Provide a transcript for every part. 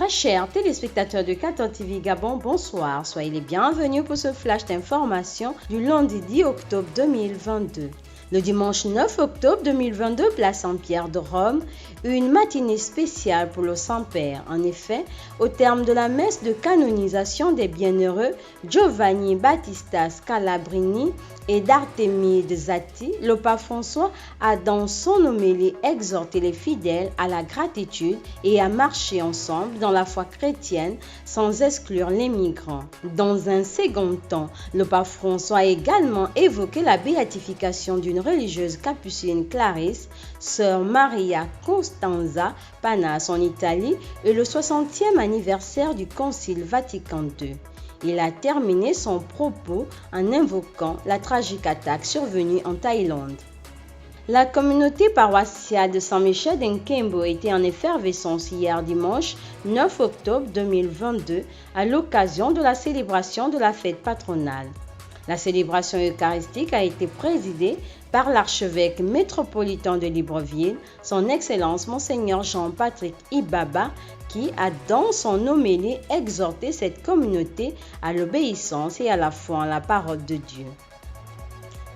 Très chers téléspectateurs de 14 TV Gabon, bonsoir. Soyez les bienvenus pour ce flash d'information du lundi 10 octobre 2022. Le dimanche 9 octobre 2022, place Saint-Pierre de Rome, une matinée spéciale pour le Saint-Père. En effet, au terme de la messe de canonisation des bienheureux Giovanni Battista Scalabrini et d'Artemide Zatti, le pape François a dans son homélie exhorté les fidèles à la gratitude et à marcher ensemble dans la foi chrétienne sans exclure les migrants. Dans un second temps, le pape François a également évoqué la béatification d'une religieuse capucine Clarisse, sœur Maria Costanza Panas en Italie, et le 60e anniversaire du Concile Vatican II. Il a terminé son propos en invoquant la tragique attaque survenue en Thaïlande. La communauté paroissiale de Saint-Michel d'Nkembo était en effervescence hier dimanche 9 octobre 2022 à l'occasion de la célébration de la fête patronale. La célébration eucharistique a été présidée par l'archevêque métropolitain de Libreville, son Excellence Monseigneur Jean-Patrick Ibaba, qui a dans son homélie exhorté cette communauté à l'obéissance et à la foi en la parole de Dieu.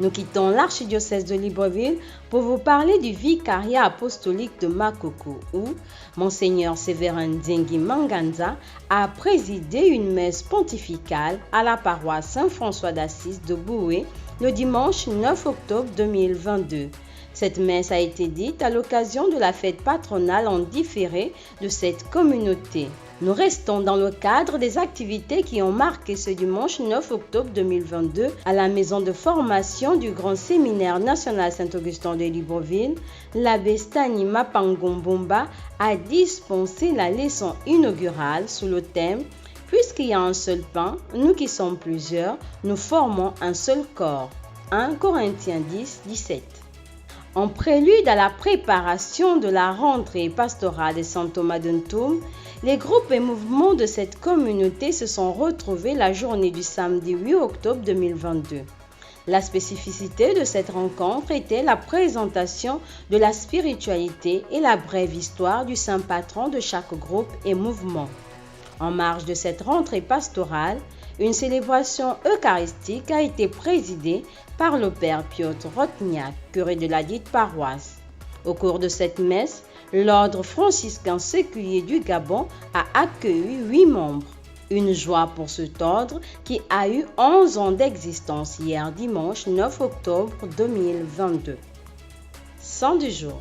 Nous quittons l'archidiocèse de Libreville pour vous parler du vicariat apostolique de Makoko où Monseigneur Séverin Nzengi Manganza a présidé une messe pontificale à la paroisse Saint-François d'Assise de Boué le dimanche 9 octobre 2022. Cette messe a été dite à l'occasion de la fête patronale en différé de cette communauté. Nous restons dans le cadre des activités qui ont marqué ce dimanche 9 octobre 2022 à la maison de formation du Grand Séminaire National Saint-Augustin de Libreville. L'abbé Stani Mapangombomba a dispensé la leçon inaugurale sous le thème « Puisqu'il y a un seul pain, nous qui sommes plusieurs, nous formons un seul corps ». 1 Corinthiens 10, 17. En prélude à la préparation de la rentrée pastorale de Saint Thomas d'Entoum, les groupes et mouvements de cette communauté se sont retrouvés la journée du samedi 8 octobre 2022. La spécificité de cette rencontre était la présentation de la spiritualité et la brève histoire du saint patron de chaque groupe et mouvement. En marge de cette rentrée pastorale, une célébration eucharistique a été présidée par le père Piotr Rotniak, curé de la dite paroisse. Au cours de cette messe, l'ordre franciscain séculier du Gabon a accueilli 8 membres. Une joie pour cet ordre qui a eu 11 ans d'existence hier dimanche 9 octobre 2022. Saint du jour.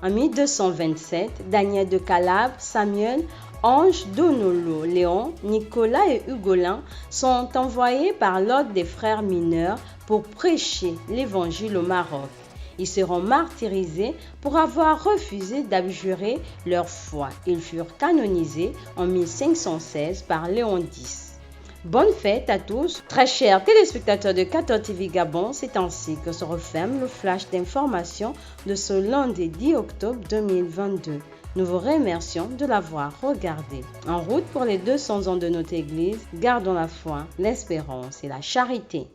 En 1227, Daniel de Calabre, Samuel, Ange Donolo, Léon, Nicolas et Hugolin sont envoyés par l'ordre des frères mineurs pour prêcher l'évangile au Maroc. Ils seront martyrisés pour avoir refusé d'abjurer leur foi. Ils furent canonisés en 1516 par Léon X. Bonne fête à tous, très chers téléspectateurs de 14 TV Gabon, c'est ainsi que se referme le flash d'information de ce lundi 10 octobre 2022. Nous vous remercions de l'avoir regardé. En route pour les 200 ans de notre Église, gardons la foi, l'espérance et la charité.